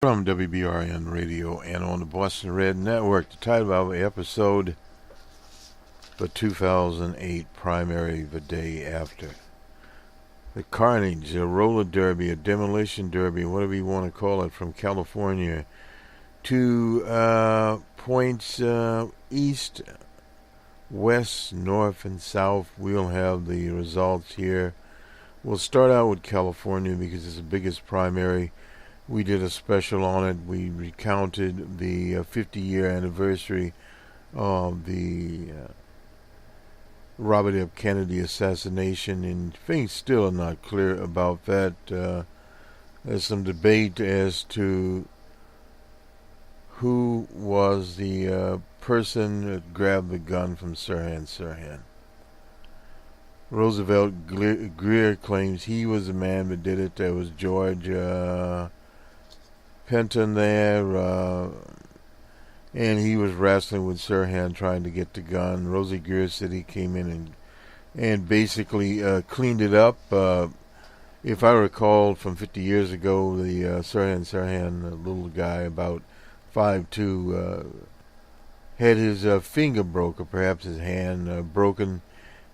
From WBRN Radio and on the Boston Red Network. The title of our episode, The 2008 Primary, the Day After. The carnage, a roller derby, a demolition derby, whatever you want to call it, from California to points east, west, north, and south. We'll have the results here. We'll start out with California because it's the biggest primary. We did a special on it. We recounted the 50-year anniversary of the Robert F. Kennedy assassination, and things still are not clear about that. There's some debate as to who was the person that grabbed the gun from Sirhan. Roosevelt Greer claims he was the man that did it. There was George Penton there, and he was wrestling with Sirhan trying to get the gun. Rosie Greer said he came in and basically cleaned it up. If I recall from 50 years ago, the Sirhan, a little guy about 5'2", had his finger broken, perhaps his hand broken.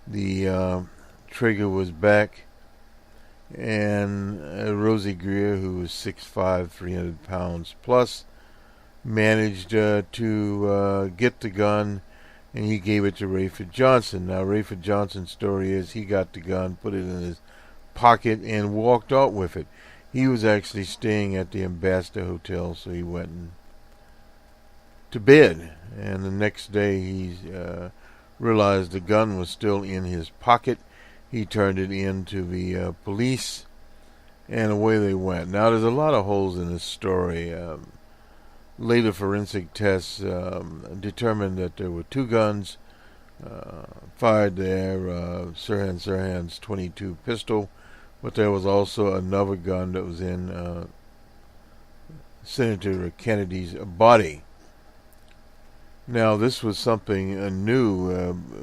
The trigger was back. And Rosie Greer, who was 6'5", 300 pounds plus, managed to get the gun, and he gave it to Rayford Johnson. Now, Rayford Johnson's story is he got the gun, put it in his pocket, and walked out with it. He was actually staying at the Ambassador Hotel, so he went to bed. And the next day, he realized the gun was still in his pocket. He turned it in to the police, and away they went. Now, there's a lot of holes in this story. Later forensic tests determined that there were two guns fired there, Sirhan's .22 pistol, but there was also another gun that was in Senator Kennedy's body. Now, this was something new.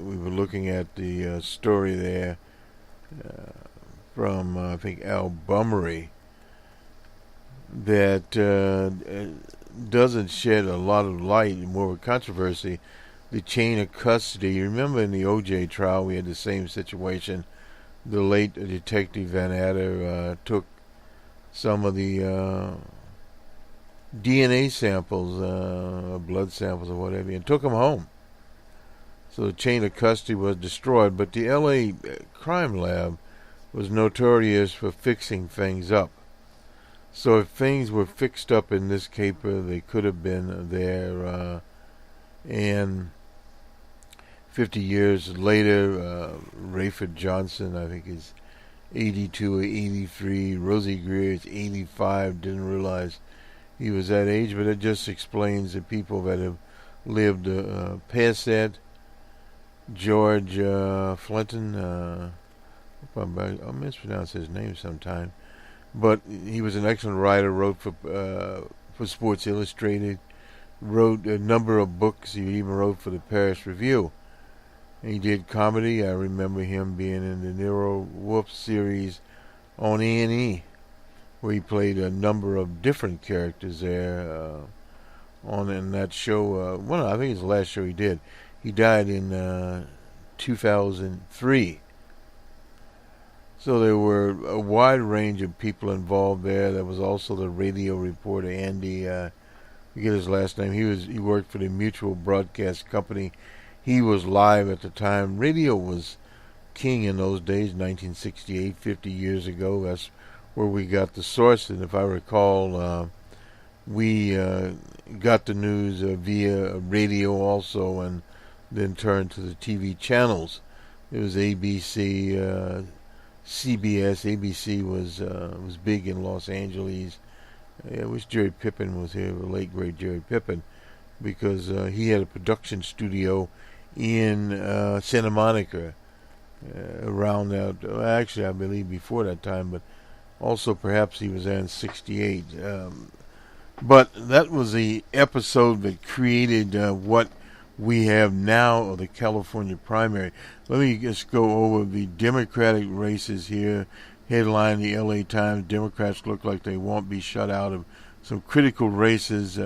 We were looking at the story there from, I think, Al Bummery, that doesn't shed a lot of light, more of a controversy. The chain of custody. You remember in the O.J. trial, we had the same situation. The late Detective Van Adder took some of the DNA samples, blood samples or whatever, and took them home. So the chain of custody was destroyed, but the L.A. crime lab was notorious for fixing things up. So if things were fixed up in this caper, they could have been there. And 50 years later, Rayford Johnson, I think, is 82 or 83. Rosie Greer is 85. Didn't realize he was that age, but it just explains the people that have lived past that. George Flinton, I'll mispronounce his name sometime, but he was an excellent writer, wrote for Sports Illustrated, wrote a number of books. He even wrote for the Paris Review. He did comedy. I remember him being in the Nero Wolfe series on A&E, where he played a number of different characters there in that show. I think it's the last show he did. He died in 2003. So there were a wide range of people involved there. There was also the radio reporter Andy, I forget his last name. He worked for the Mutual Broadcast Company. He was live at the time. Radio was king in those days, 1968, 50 years ago. That's where we got the source. And if I recall, we got the news via radio also, and then turned to the TV channels. It was ABC, CBS. ABC was big in Los Angeles. I wish Jerry Pippen was here, the late great Jerry Pippen, because he had a production studio in Santa Monica around that. Actually, I believe before that time, but also perhaps he was there in '68. But that was the episode that created what we have now of the California primary. Let me just go over the Democratic races here. Headline the LA Times, Democrats look like they won't be shut out of some critical races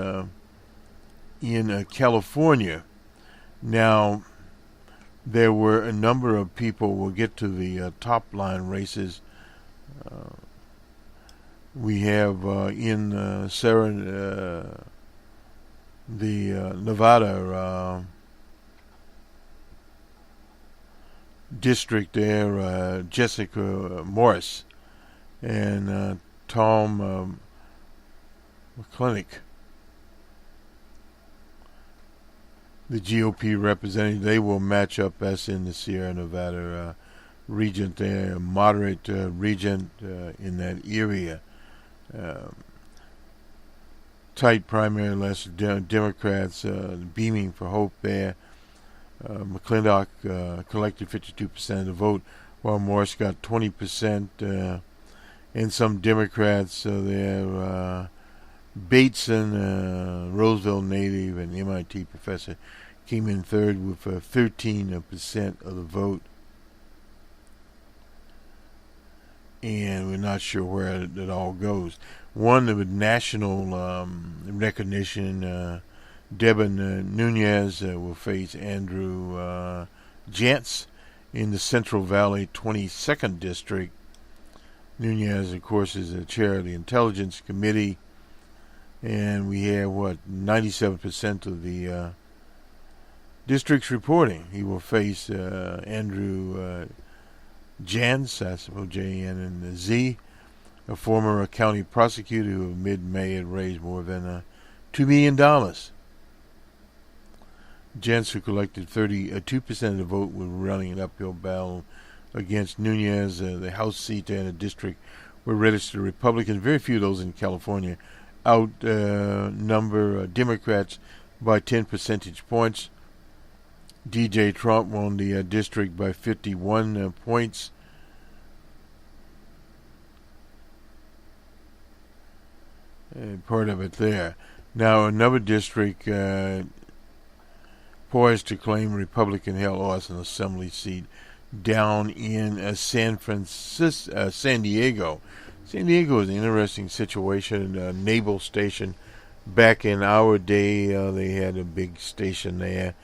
in California. Now, there were a number of people. We'll get to the top line races. We have in the Nevada district there, Jessica Morris and Tom McClintock, the GOP representative. They will match up as in the Sierra Nevada region there, a moderate region in that area. Tight primary, less Democrats beaming for hope there. McClintock collected 52% of the vote, while Morris got 20%. And some Democrats there, Bateson, Roseville native and MIT professor, came in third with 13% of the vote. And we're not sure where it all goes. One with national recognition, Devin Nunes will face Andrew Jantz in the Central Valley 22nd District. Nunes, of course, is the chair of the Intelligence Committee, and we have 97% of the districts reporting. He will face Andrew Jantz, I suppose J-N and Z, a former county prosecutor who in mid-May had raised more than $2 million. Jantz, who collected 32% of the vote, was running an uphill battle against Nunes. The House seat and the district were registered Republicans. Very few of those in California outnumber Democrats by 10 percentage points. DJ Trump won the district by 51 points. Part of it there. Now another district poised to claim Republican-held Austin Assembly seat down in San Diego. San Diego is an interesting situation. A naval station. Back in our day, they had a big station there.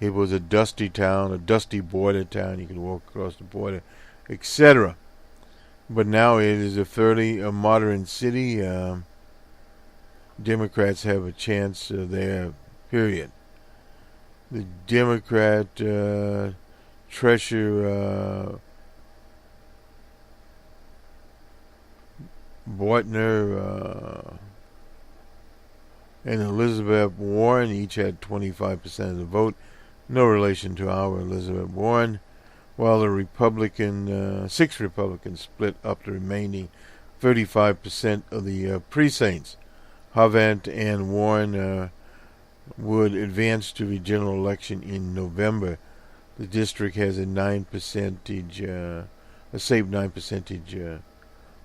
It was a dusty town, a dusty border town. You could walk across the border, etc. But now it is a fairly modern city. Democrats have a chance there, period. The Democrat treasurer Bortner and Elizabeth Warren each had 25% of the vote. No relation to our Elizabeth Warren. While the six Republicans split up the remaining 35% of the precincts. Havant and Warren would advance to the general election in November. The district has a 9 percentage, a safe 9 percentage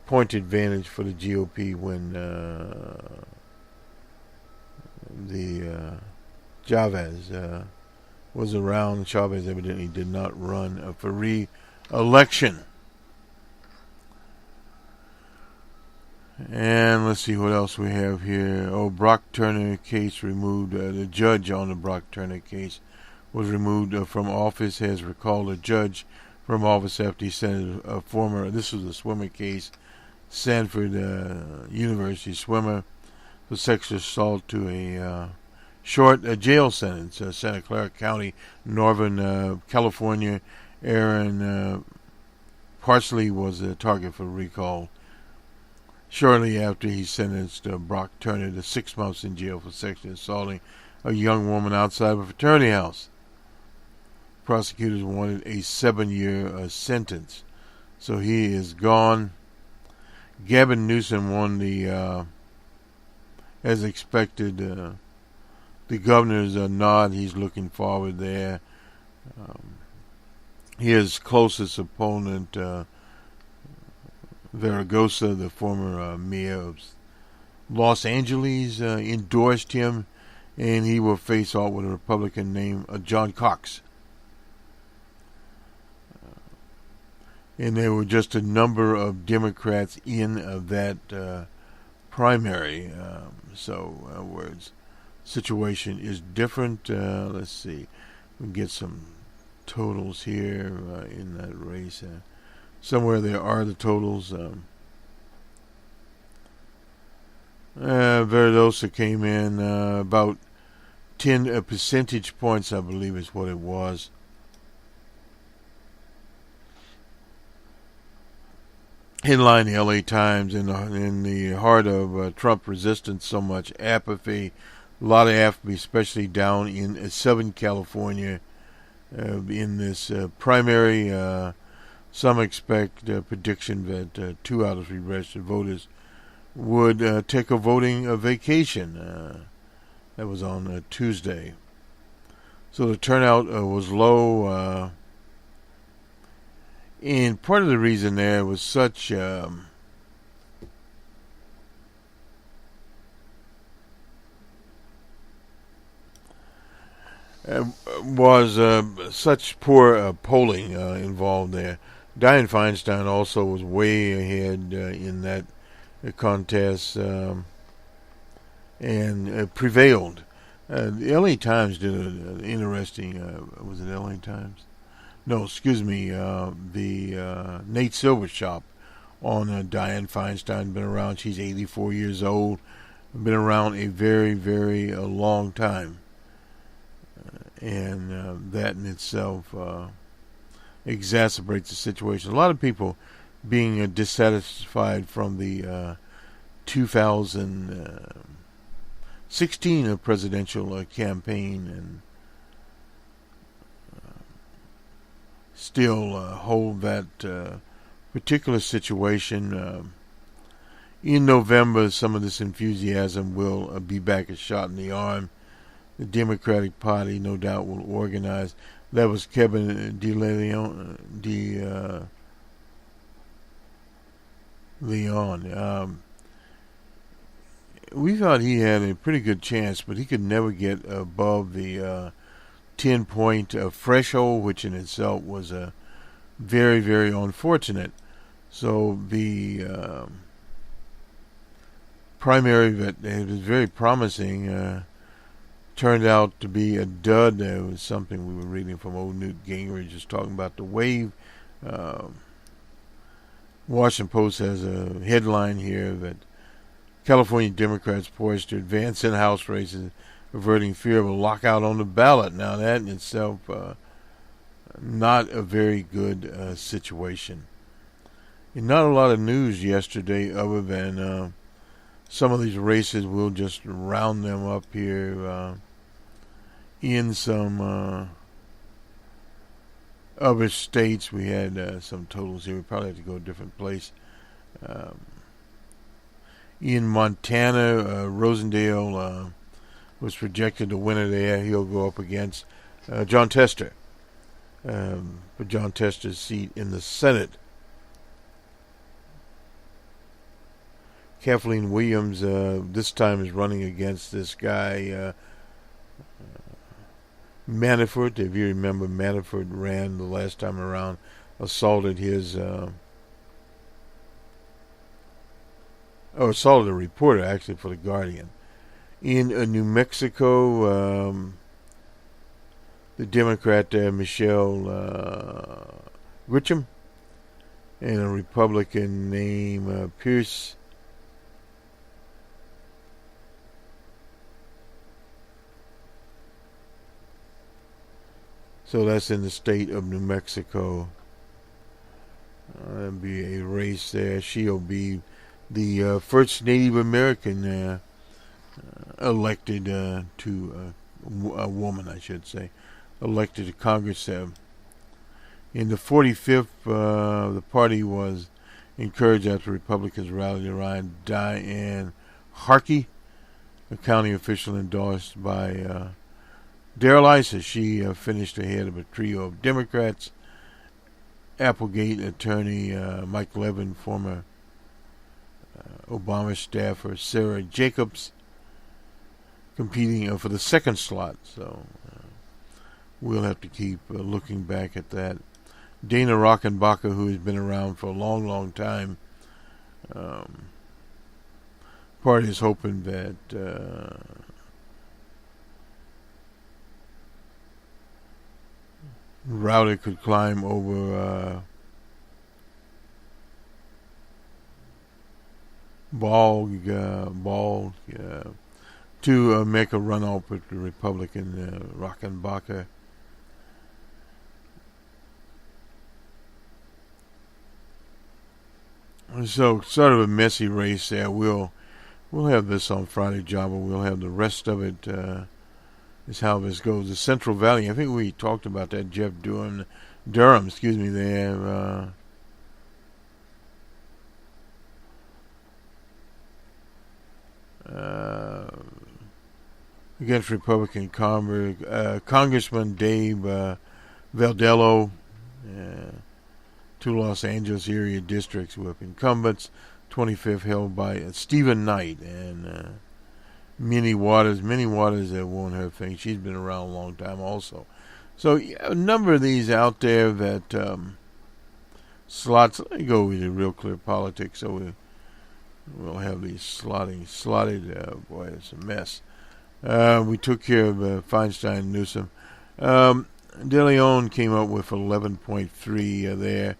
point advantage for the GOP when the Chavez was around. Chavez evidently did not run for re-election. And let's see what else we have here. Brock Turner case removed. The judge on the Brock Turner case was removed from office, has recalled a judge from office after he sent a former, this was a swimmer case, Sanford University swimmer, for sexual assault to a short jail sentence. Santa Clara County, Northern California. Aaron Parsley was a target for recall shortly after he sentenced Brock Turner to 6 months in jail for sexually assaulting a young woman outside of a fraternity house. Prosecutors wanted a 7-year sentence, so he is gone. Gavin Newsom won the, as expected, the governor's nod. He's looking forward there. His closest opponent, Zaragoza, the former mayor of Los Angeles, endorsed him, and he will face off with a Republican named John Cox. And there were just a number of Democrats in that primary. Where its situation is different. Let's see. We get some totals here in that race. Somewhere there are the totals. Verdosa came in about 10 percentage points, I believe is what it was. Headline the LA Times, in the heart of Trump resistance, so much apathy. A lot of apathy, especially down in Southern California in this primary. Some expect a prediction that 2 out of 3 registered voters would take a voting vacation. That was on Tuesday. So the turnout was low. And part of the reason there was such such poor polling involved there. Dianne Feinstein also was way ahead in that contest and prevailed. The LA Times did an interesting, was it LA Times? No, excuse me, the Nate Silver Shop on Dianne Feinstein. Been around, she's 84 years old, been around a very, very long time. And that in itself exacerbates the situation. A lot of people being dissatisfied from the 2016 presidential campaign, and still hold that particular situation. In November, some of this enthusiasm will be back a shot in the arm. The Democratic Party, no doubt, will organize. That was Kevin Leon. We thought he had a pretty good chance, but he could never get above the 10-point threshold, which in itself was very, very unfortunate. So the primary that was very promising turned out to be a dud. It was something we were reading from old Newt Gingrich, just talking about the wave. Washington Post has a headline here that California Democrats poised to advance in House races, averting fear of a lockout on the ballot. Now that in itself, not a very good situation. And not a lot of news yesterday other than some of these races. We'll just round them up here in some other states. We had some totals here. We probably have to go a different place. In Montana, Rosendale was projected to win it there. He'll go up against John Tester for John Tester's seat in the Senate. Kathleen Williams this time is running against this guy Manafort. If you remember, Manafort ran the last time around, assaulted assaulted a reporter actually for The Guardian. In New Mexico, the Democrat Michelle Grisham and a Republican named Pierce. So that's in the state of New Mexico. There'll be a race there. She'll be the first Native American elected to a woman, I should say, elected to Congress. In the 45th, the party was encouraged after Republicans rallied around Diane Harkey, a county official endorsed by Darrell Issa. She finished ahead of a trio of Democrats. Applegate attorney Mike Levin, former Obama staffer Sarah Jacobs, competing for the second slot. So we'll have to keep looking back at that. Dana Rockenbacher, who has been around for a long, long time, party is hoping that Rowdy could climb over Ball to make a runoff with the Republican Rockenbacher. So sort of a messy race there. We'll have this on Friday, Java. We'll have the rest of it. Is how this goes. The Central Valley. I think we talked about that. Jeff Durham. They have. Against Republican Congressman Dave Valdello, two Los Angeles area districts with incumbents. 25th held by Stephen Knight and Minnie Waters. Minnie Waters won her thing. She's been around a long time also. So a number of these out there that slots. Let me go with the Real Clear Politics. So we'll have these slotted. Boy, it's a mess. We took care of Feinstein and Newsom. De Leon came up with 11.3 there.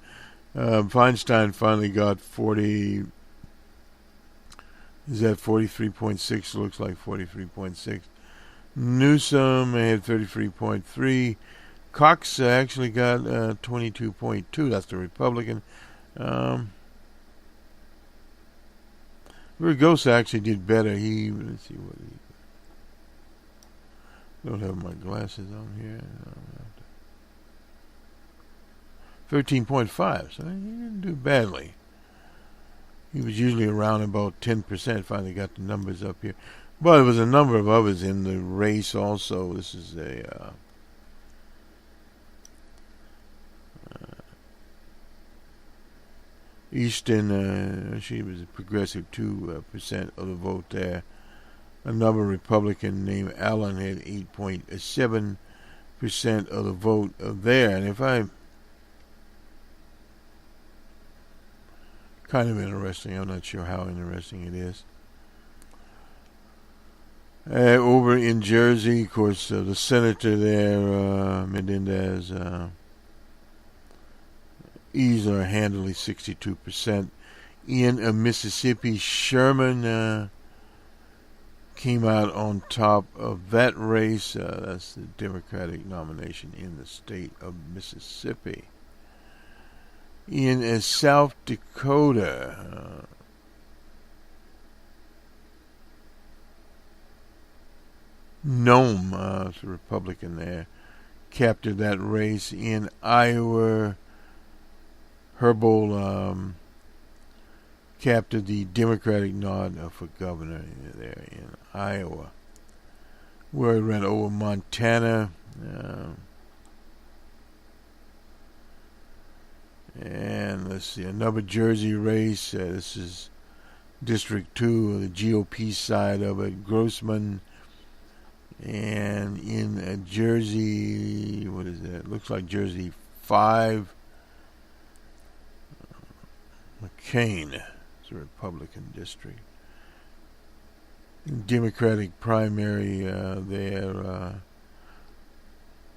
Feinstein finally got 40. Is that 43.6? Looks like 43.6. Newsom had 33.3. Cox actually got 22.2. That's the Republican. Vergosa actually did better. Let's see what he. Don't have my glasses on here. 13.5. So he didn't do badly. He was usually around about 10%. Finally got the numbers up here. But there was a number of others in the race also. This is a Easton. She was a progressive 2% of the vote there. Another Republican named Allen had 8.7% of the vote there. And if I kind of interesting, I'm not sure how interesting it is. Over in Jersey, of course, the senator there, Menendez, eased or handily 62%. In Mississippi, Sherman came out on top of that race. That's the Democratic nomination in the state of Mississippi. In South Dakota, Nome, the Republican there, captured that race. In Iowa, Herbold captured the Democratic nod for governor there in Iowa. Where it ran over Montana. And let's see, another Jersey race. This is District 2, the GOP side of it. Grossman. And in Jersey, what is that? Looks like Jersey 5. McCain. It's a Republican district. Democratic primary there.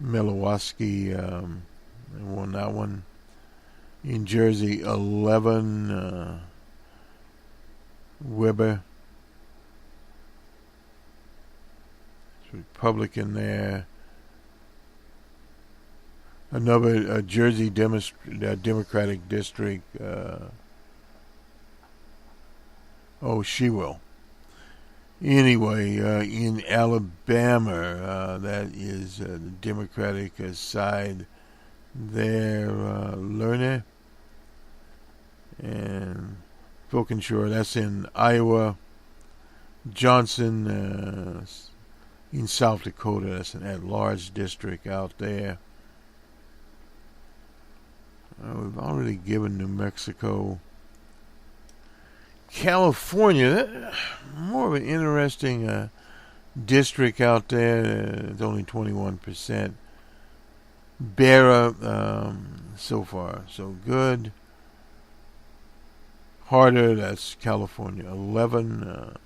Milwaukee won that one. In Jersey, 11. Weber. It's Republican there. Another Jersey Democratic district. She will. Anyway, in Alabama, that is the Democratic side there, Lerner. And Fulkenshore, that's in Iowa. Johnson, in South Dakota, that's an at-large district out there. We've already given New Mexico. California, more of an interesting district out there. It's only 21%. Barra, so far so good. Harder, that's California, 11.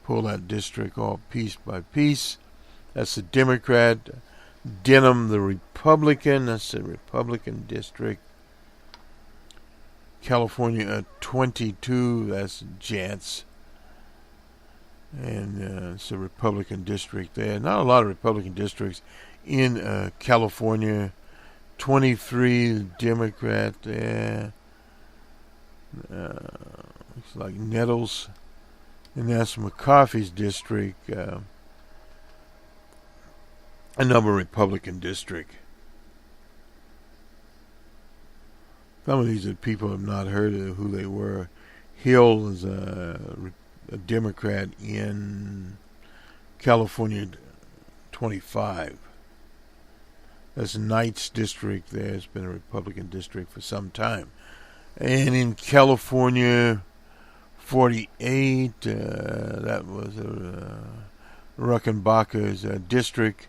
pull that district off piece by piece. That's the Democrat. Denham, the Republican. That's the Republican district. California 22. That's Jantz. And it's a Republican district there. Not a lot of Republican districts in California. 23, Democrat there. Looks like Nettles. And that's McCarthy's district. Another Republican district. Some of these are people have not heard of who they were. Hill is a Democrat in California 25. That's Knight's district there. It's been a Republican district for some time. And in California 48, that was Ruckenbacher's district.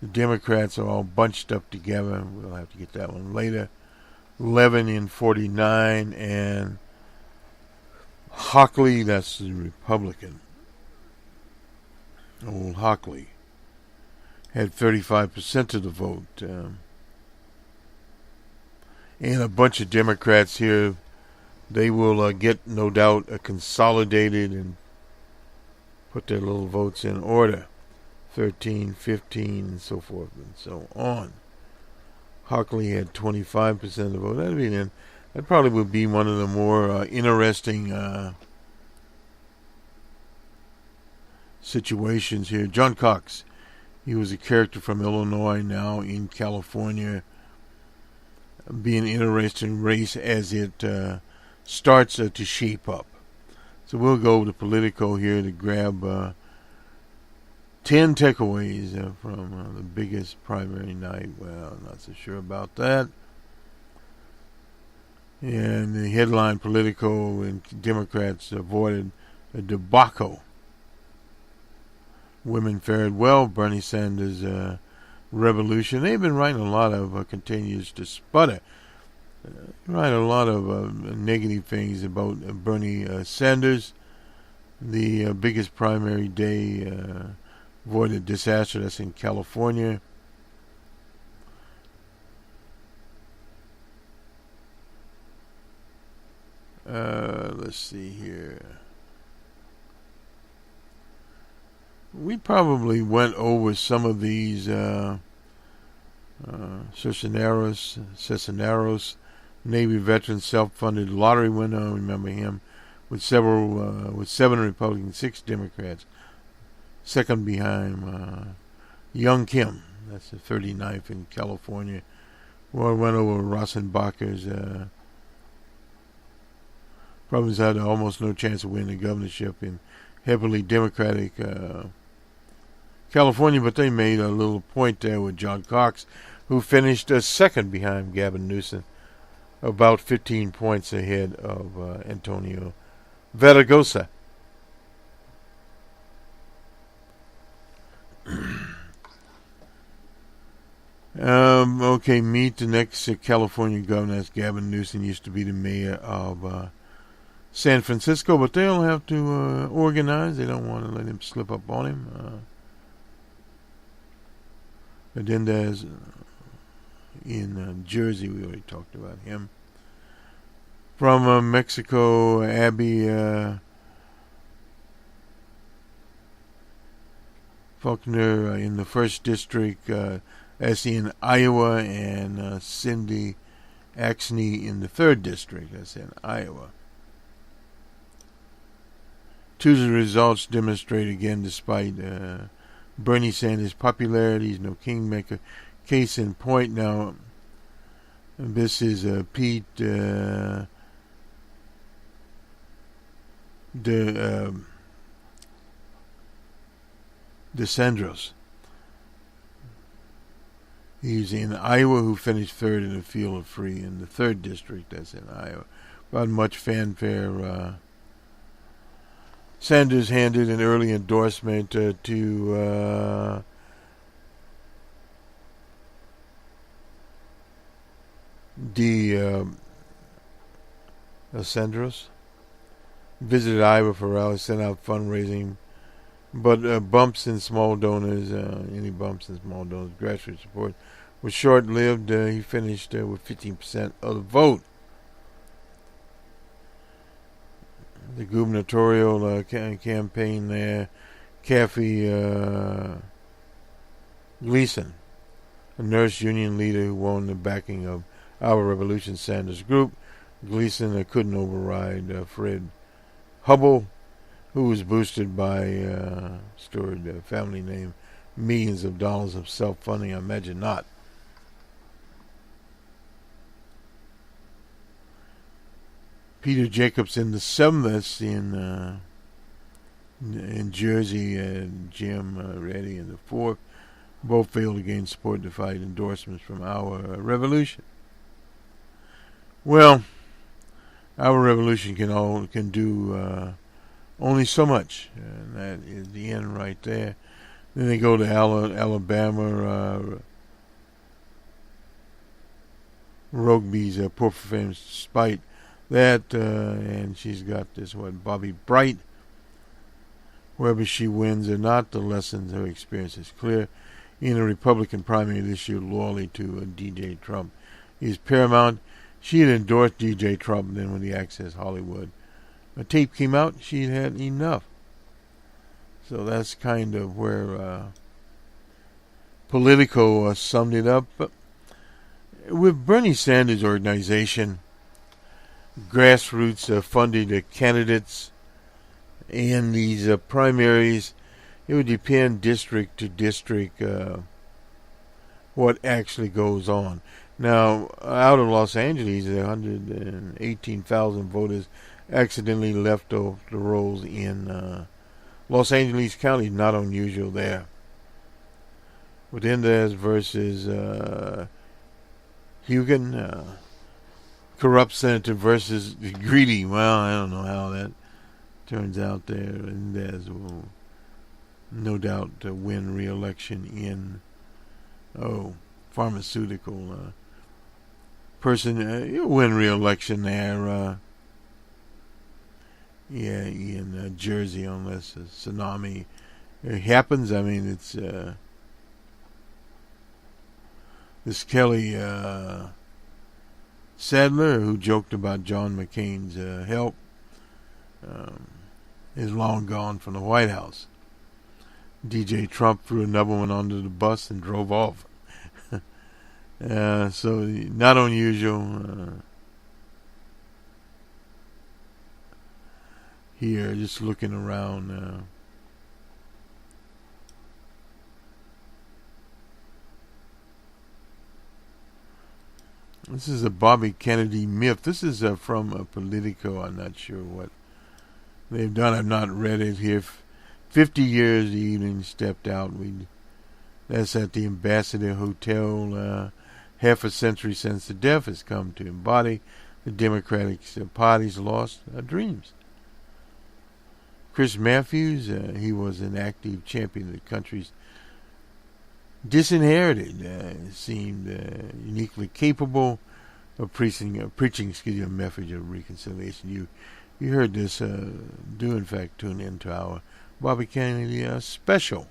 The Democrats are all bunched up together. We'll have to get that one later. 11 in 49, and Hockley, that's the Republican. Old Hockley had 35% of the vote. And a bunch of Democrats here, they will get, no doubt, consolidated and put their little votes in order. 13, 15, and so forth and so on. Hockley had 25% of the vote. That probably would be one of the more interesting situations here. John Cox, he was a character from Illinois, now in California. Be an interesting race as it starts to shape up. So we'll go to Politico here to grab 10 takeaways from the biggest primary night. Well, I'm not so sure about that. And the headline, Politico and Democrats avoided a debacle. Women fared well. Bernie Sanders' revolution. They've been writing a lot of continues to sputter. Write a lot of negative things about Bernie Sanders. The biggest primary day avoided disaster. That's in California. Let's see here. We probably went over some of these Cisneros, Navy veteran, self-funded lottery winner. Remember him, with 7 Republicans, 6 Democrats. Second behind Young Kim. That's the 39th in California. Well, went over Rossenbacher's. Probably had almost no chance of winning the governorship in heavily Democratic California, but they made a little point there with John Cox, who finished second behind Gavin Newsom, about 15 points ahead of Antonio Verdegosa. Okay, meet the next California governor. That's Gavin Newsom. Used to be the mayor of San Francisco, but they'll have to organize. They don't want to let him slip up on him. And then there's in Jersey, we already talked about him. From Mexico, Abby Faulkner in the 1st District, that's in Iowa, and Cindy Axney in the 3rd District, that's in Iowa. Tuesday results demonstrate again, despite Bernie Sanders' popularity, he's no kingmaker. Case in point now, this is Pete DeSandros. He's in Iowa, who finished 3rd in the field of free in the 3rd District, that's in Iowa. Without much fanfare, Sanders handed an early endorsement to DeSandros. Visited Iowa for rally, sent out fundraising But bumps in small donors, grassroots support was short-lived. He finished with 15% of the vote. The gubernatorial campaign there, Kathy Gleason, a nurse union leader who won the backing of Our Revolution Sanders Group. Gleason couldn't override Fred Hubble, who was boosted by storied family name, millions of dollars of self-funding. I imagine not. Peter Jacobson the seventh in Jersey, and Jim Reddy in the fourth, both failed to gain support to fight endorsements from Our Revolution. Well, Our Revolution can do only so much, and that is the end right there. Then they go to Alabama. Rugby's poor performance despite that, and she's got this Bobby Bright. Whether she wins or not, the lessons of her experience is clear. In a Republican primary this year, loyalty to DJ Trump is paramount. She had endorsed DJ Trump, and then when the Access Hollywood tape came out, she had enough. So that's kind of where Politico summed it up. But with Bernie Sanders' organization, grassroots funded candidates in these primaries, it would depend district to district what actually goes on. Now, out of Los Angeles, 118,000 voters accidentally left the rolls in Los Angeles County. Not unusual there. Within versus Hugan, corrupt senator versus greedy. Well, I don't know how that turns out there. Mendez will no doubt win re-election in pharmaceutical person. You'll win re-election there. In Jersey, unless a tsunami happens. I mean, it's this Kelly Sadler, who joked about John McCain's help, is long gone from the White House. DJ Trump threw another one under the bus and drove off. So not unusual here, just looking around. This is a Bobby Kennedy myth. This is from Politico. I'm not sure what they've done. I've not read it here. 50 years the evening stepped out. That's at the Ambassador Hotel. Half a century since the death has come to embody the Democratic Party's lost dreams. Chris Matthews, he was an active champion of the country's disinherited, seemed uniquely capable of preaching a message of reconciliation. You heard this. Do in fact tune into our Bobby Kennedy special,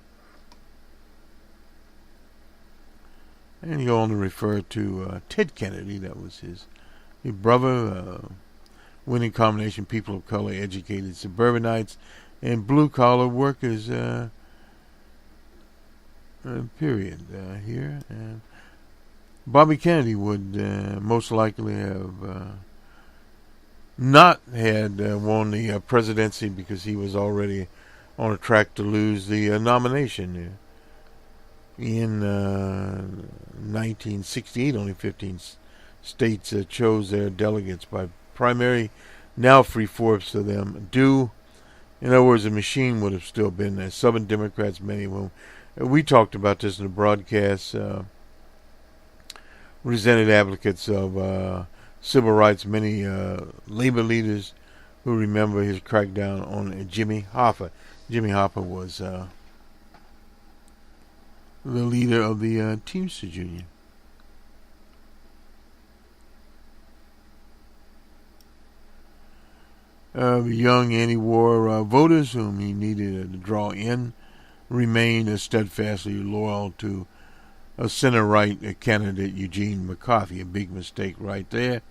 and you only refer to Ted Kennedy. That was his brother. Winning combination: people of color, educated suburbanites, and blue-collar workers. Period. Here, and Bobby Kennedy would most likely have not had won the presidency because he was already on a track to lose the nomination. In 1968, only 15 states chose their delegates by primary. Now 3/4 of them do. In other words, the machine would have still been there. Southern Democrats, many of them. We talked about this in the broadcast. Resented advocates of civil rights, many labor leaders who remember his crackdown on Jimmy Hoffa. Jimmy Hoffa was the leader of the Teamsters Union. young anti-war voters whom he needed to draw in remained steadfastly loyal to a center-right candidate, Eugene McCarthy. A big mistake right there.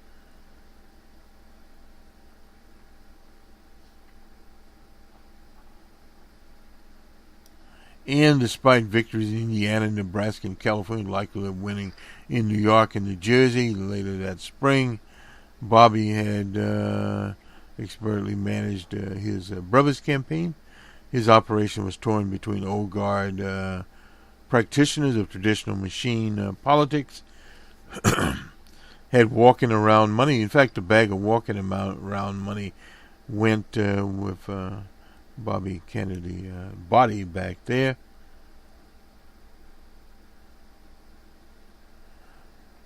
And despite victories in Indiana, Nebraska, and California, likely of winning in New York and New Jersey later that spring, Bobby had expertly managed his brother's campaign. His operation was torn between old guard practitioners of traditional machine politics, had walking around money. In fact, a bag of walking around money went with Bobby Kennedy body back there.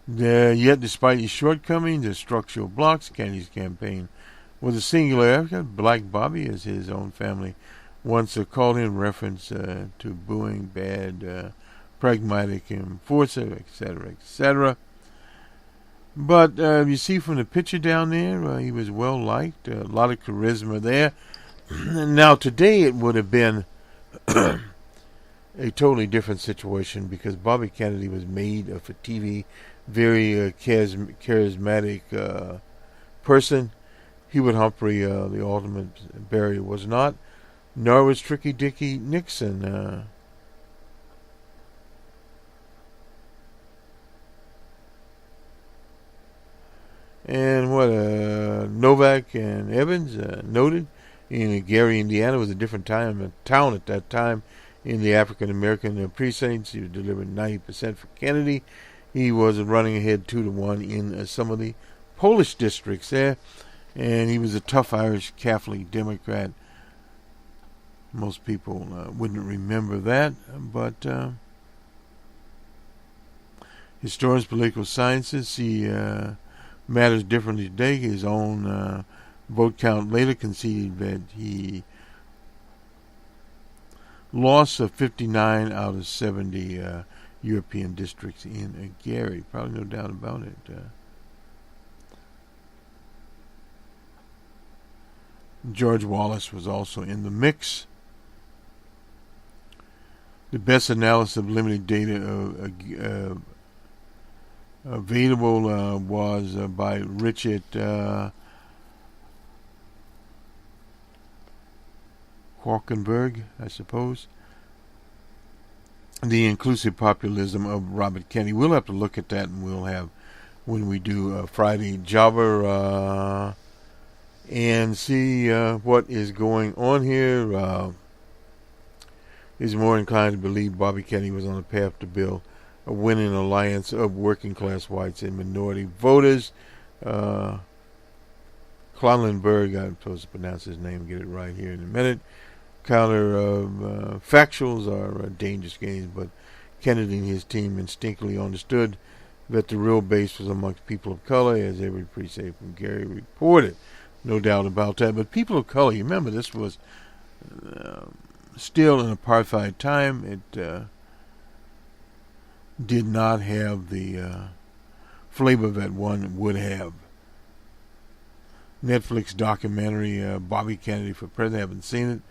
Yet, despite his shortcomings and structural blocks, Kennedy's campaign was a singular effort. Black Bobby, as his own family once called him, reference to booing, bad, pragmatic enforcer, etc., etc. But you see from the picture down there, he was well liked, a lot of charisma there. Now, today it would have been a totally different situation because Bobby Kennedy was made for TV, very charismatic person. Hewitt Humphrey, the ultimate barrier, was not, nor was Tricky Dicky Nixon. And what Novak and Evans noted in Gary, Indiana, was a different town at that time in the African American precincts. He was delivering 90% for Kennedy. He was running ahead 2-1 in some of the Polish districts there, and he was a tough Irish Catholic Democrat. Most people wouldn't remember that, but historians, political sciences see matters differently today. His own vote count later conceded that he lost 59 out of 70 European districts in Gary. Probably no doubt about it. George Wallace was also in the mix. The best analysis of limited data available was by Richard Qualkenberg, I suppose. The inclusive populism of Robert Kennedy. We'll have to look at that, and we'll have, when we do Friday Jobber, and see what is going on here. Is more inclined to believe Bobby Kennedy was on the path to build a winning alliance of working class whites and minority voters. Clonenberg, I'm supposed to pronounce his name, get it right here in a minute. Factuals are dangerous games, but Kennedy and his team instinctively understood that the real base was amongst people of color, as every precinct from Gary reported. No doubt about that. But people of color, you remember, this was still an apartheid time. It did not have the flavor that one would have. Netflix documentary, Bobby Kennedy for President, I haven't seen it.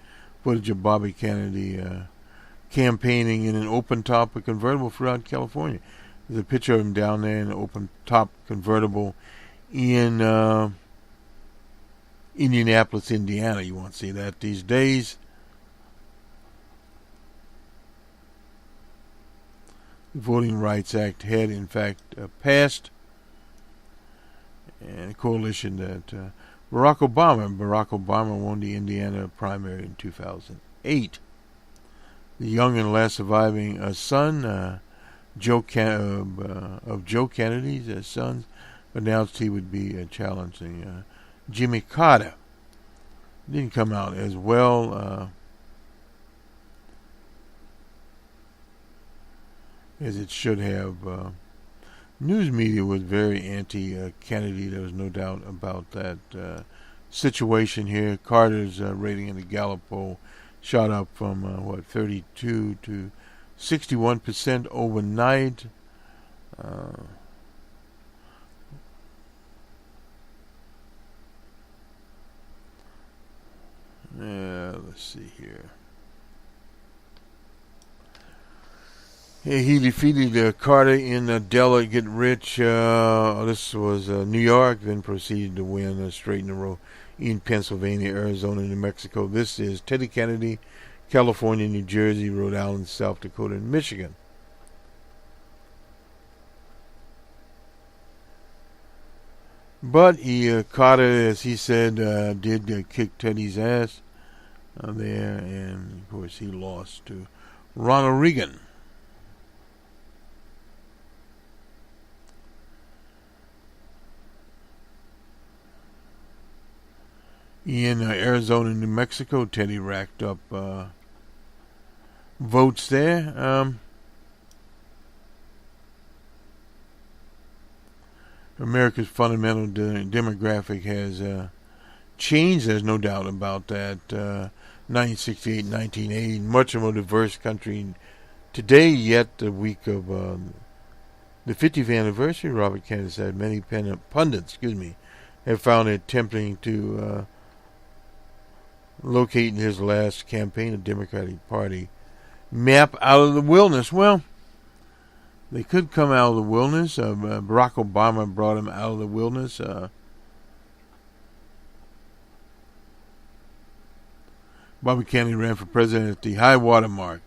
Footage of Bobby Kennedy campaigning in an open-top convertible throughout California. There's a picture of him down there in an open-top convertible in Indianapolis, Indiana. You won't see that these days. The Voting Rights Act had, in fact, passed. And a coalition that Barack Obama won the Indiana primary in 2008. The young and last surviving son of Joe Kennedy's sons announced he would be challenging Jimmy Carter. Didn't come out as well as it should have. News media was very anti-Kennedy. There was no doubt about that situation here. Carter's rating in the Gallup poll shot up from 32 to 61% overnight. Let's see here. He defeated Carter in Delegate Rich. This was New York, then proceeded to win straight in a row in Pennsylvania, Arizona, New Mexico. This is Teddy Kennedy, California, New Jersey, Rhode Island, South Dakota, and Michigan. But Carter, as he said, did kick Teddy's ass there, and of course he lost to Ronald Reagan. In Arizona, New Mexico, Teddy racked up votes there. America's fundamental demographic has changed. There's no doubt about that. 1968, 1980, much more diverse country today. Yet the week of the 50th anniversary, Robert Kennedy said many pundits, have found it tempting to locate in his last campaign a Democratic Party map out of the wilderness. Well, they could come out of the wilderness. Barack Obama brought him out of the wilderness. Bobby Kennedy ran for president at the high water mark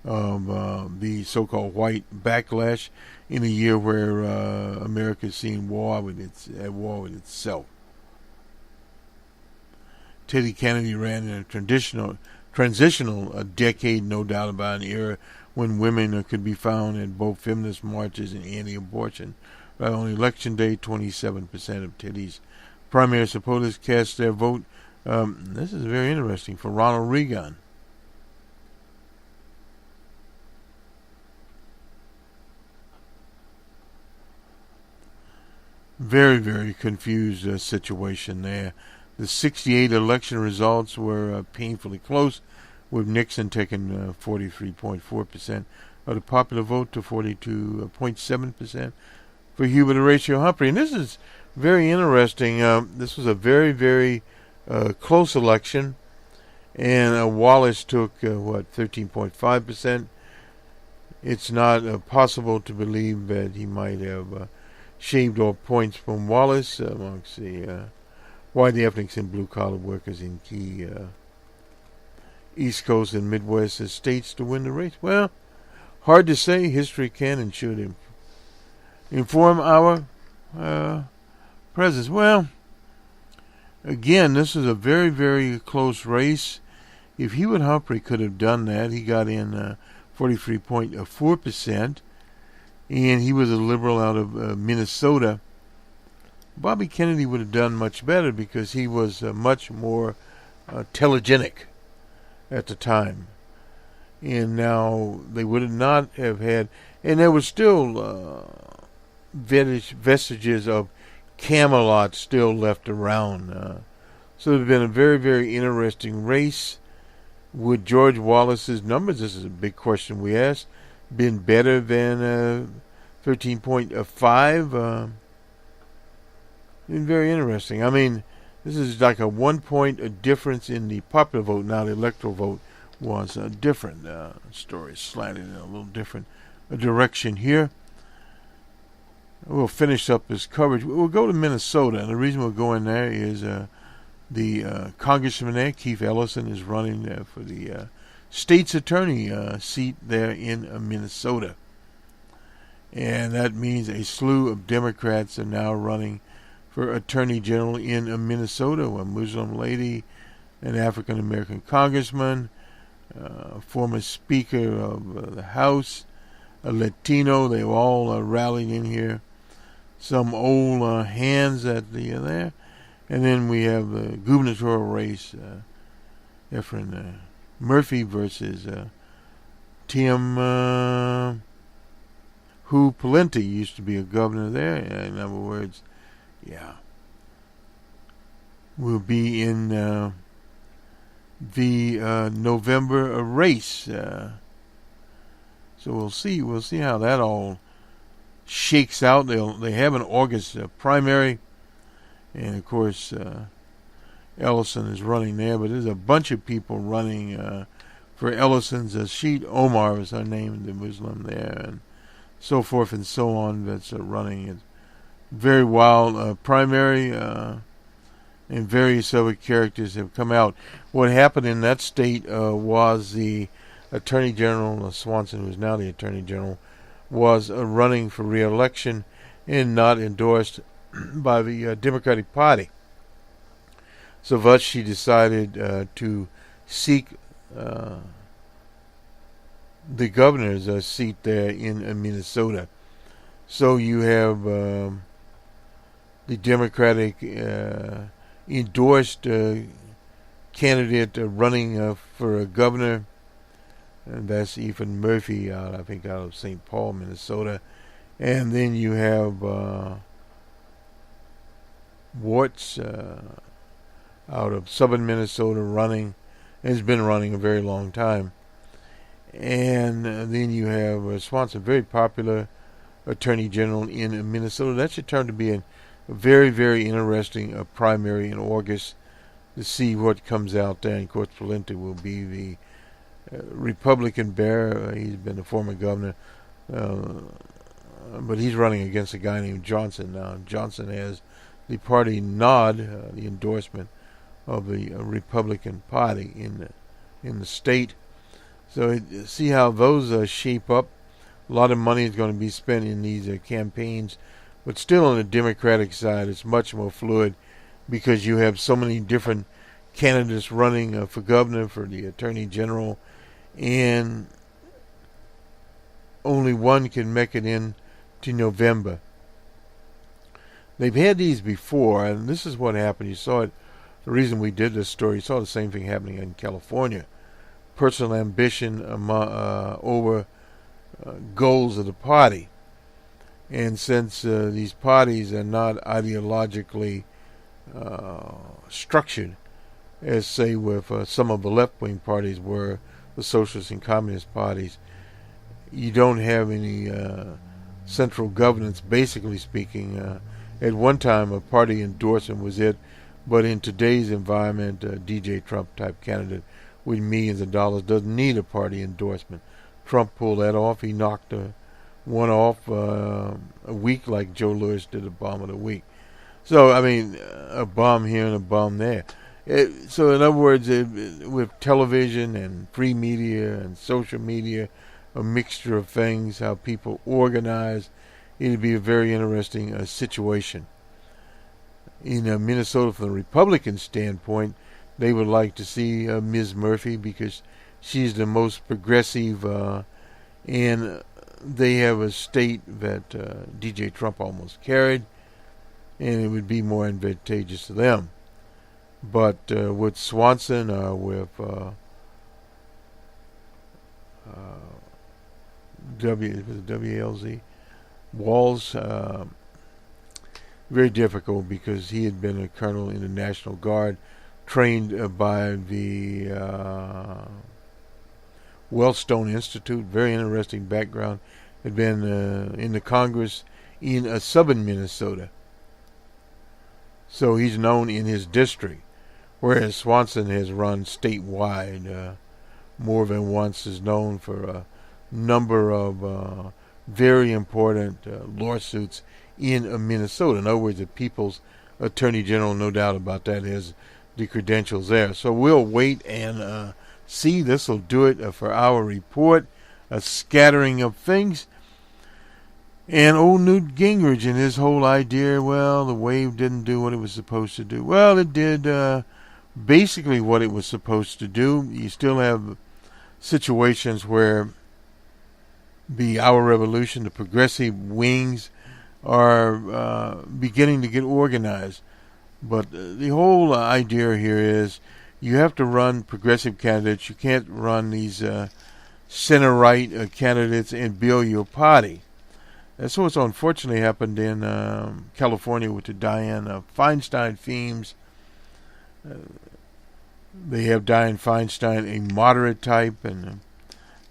of the so-called white backlash in a year where America seemed at war with itself. Teddy Kennedy ran in a transitional decade, no doubt about, an era when women could be found at both feminist marches and anti-abortion. Right on Election Day, 27% of Teddy's primary supporters cast their vote. This is very interesting, for Ronald Reagan. Very, very confused situation there. The 68 election results were painfully close, with Nixon taking 43.4% of the popular vote to 42.7% for Hubert Horatio Humphrey. And this is very interesting. This was a very, very close election, and Wallace took 13.5%. It's not possible to believe that he might have shaved off points from Wallace amongst the white ethnics and blue-collar workers in key East Coast and Midwest states to win the race. Well, hard to say. History can and should inform our presence. Well, again, this is a very, very close race. If Hubert Humphrey could have done that, he got in 43.4%, and he was a liberal out of Minnesota. Bobby Kennedy would have done much better because he was much more telegenic at the time. And now they would not have had, and there were still vestiges of Camelot still left around. So it would have been a very, very interesting race. Would George Wallace's numbers, this is a big question we asked, been better than 13.5? Been very interesting. I mean, this is like a 1 point difference in the popular vote. Now the electoral vote was a different story, slanted in a little different direction here. We'll finish up this coverage. We'll go to Minnesota, and the reason we're going there is the congressman there, Keith Ellison, is running for the state's attorney seat there in Minnesota. And that means a slew of Democrats are now running for Attorney General in Minnesota. A Muslim lady, an African-American congressman, former Speaker of the House, a Latino. They were all rallied in here. Some old hands at the there. And then we have the gubernatorial race, Efren Murphy versus Tim Hu Pawlenty, used to be a governor there. In other words, yeah, will be in the November race. So we'll see. We'll see how that all shakes out. They have an August primary, and of course, Ellison is running there, but there's a bunch of people running for Ellison's. Sheet Omar is her name, the Muslim there, and so forth and so on. That's running. It's very wild primary, and various other characters have come out. What happened in that state was the Attorney General Swanson, who's now the Attorney General, was running for re-election and not endorsed by the Democratic Party. So thus she decided to seek the governor's seat there in Minnesota. So you have the Democratic endorsed candidate running for governor, and that's Ethan Murphy, I think out of St. Paul, Minnesota. And then you have Warts out of southern Minnesota running, and has been running a very long time. And then you have Swanson, very popular Attorney General in Minnesota. That should turn to be a very, very interesting primary in August to see what comes out there. And of course, Valente will be the Republican bear. He's been a former governor, but he's running against a guy named Johnson now. Johnson has the party nod, the endorsement of the Republican Party in the state. So see how those shape up. A lot of money is going to be spent in these campaigns, but still on the Democratic side, it's much more fluid because you have so many different candidates running for governor, for the Attorney General, and only one can make it in to November. They've had these before, and this is what happened. You saw it. The reason we did this story, you saw the same thing happening in California. Personal ambition over goals of the party. And since these parties are not ideologically structured, as say with some of the left-wing parties were the socialist and communist parties, you don't have any central governance, basically speaking. At one time, a party endorsement was it, but in today's environment, a DJ Trump type candidate with millions of dollars doesn't need a party endorsement. Trump pulled that off. He knocked one off a week like Joe Lewis did a bomb of the week. So, I mean, a bomb here and a bomb there. So, in other words, with television and free media and social media, a mixture of things, how people organize, it'd be a very interesting situation. In Minnesota, from the Republican standpoint, they would like to see Ms. Murphy because she's the most progressive, and they have a state that DJ Trump almost carried, and it would be more advantageous to them. But with Swanson, with WLZ, Walls, very difficult because he had been a colonel in the National Guard, trained by the Wellstone Institute, very interesting background, had been in the Congress in southern Minnesota. So he's known in his district, whereas Swanson has run statewide more than once, is known for a number of very important lawsuits in Minnesota. In other words, the People's Attorney General, no doubt about that, has the credentials there. So we'll wait and see. This will do it for our report, a scattering of things. And old Newt Gingrich and his whole idea, well, the wave didn't do what it was supposed to do. Well, it did basically what it was supposed to do. You still have situations where our revolution, the progressive wings, are beginning to get organized. But the whole idea here is you have to run progressive candidates. You can't run these center-right candidates and build your party. That's what's unfortunately happened in California with the Dianne Feinstein themes. They have Dianne Feinstein, a moderate type, and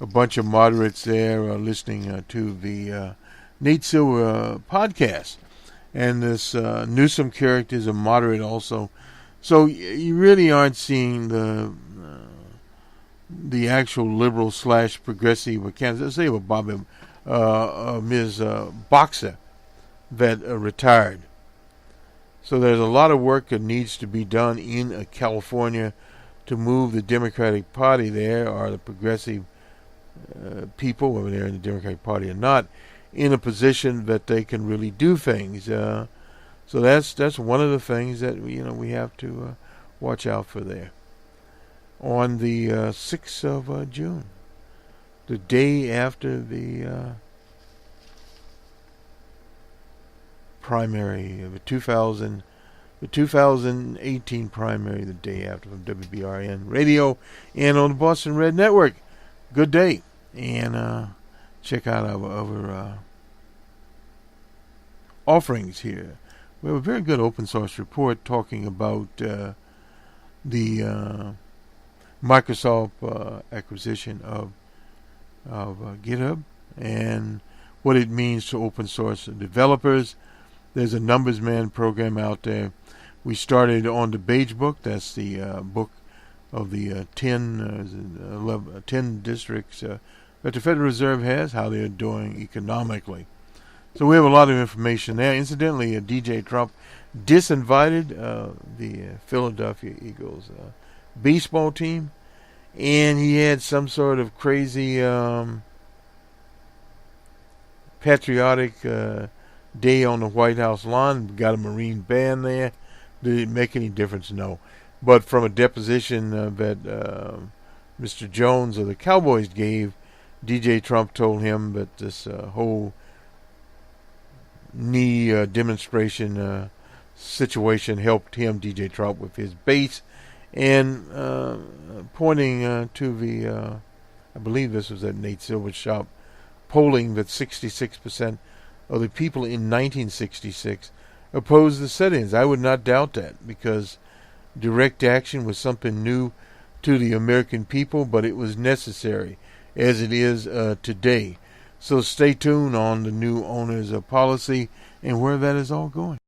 a bunch of moderates there listening to the Nate Silver podcast. And this Newsom character is a moderate also. So you really aren't seeing the actual liberal / progressive candidates. Let's say with Bobby, Ms. Boxer that retired. So there's a lot of work that needs to be done in California to move the Democratic Party there, or the progressive people, whether they're in the Democratic Party or not, in a position that they can really do things. So that's one of the things that we have to watch out for there. On the 6th of June, the day after the primary, the 2018 primary, the day after, from WBRN Radio and on the Boston Red Network. Good day, and check out our offerings here. We have a very good open source report talking about the Microsoft acquisition of GitHub and what it means to open source developers. There's a numbers man program out there. We started on the Beige Book. That's the book of the 10 districts that the Federal Reserve has, how they're doing economically. So we have a lot of information there. Incidentally, DJ Trump disinvited the Philadelphia Eagles baseball team, and he had some sort of crazy patriotic day on the White House lawn. Got a Marine band there. Did it make any difference? No. But from a deposition that Mr. Jones of the Cowboys gave, DJ Trump told him that this whole knee demonstration situation helped him, DJ Trump, with his base, and pointing to the, I believe this was at Nate Silver's shop, polling that 66% of the people in 1966 opposed the sit-ins. I would not doubt that, because direct action was something new to the American people, but it was necessary, as it is today. So stay tuned on the new owners of policy and where that is all going.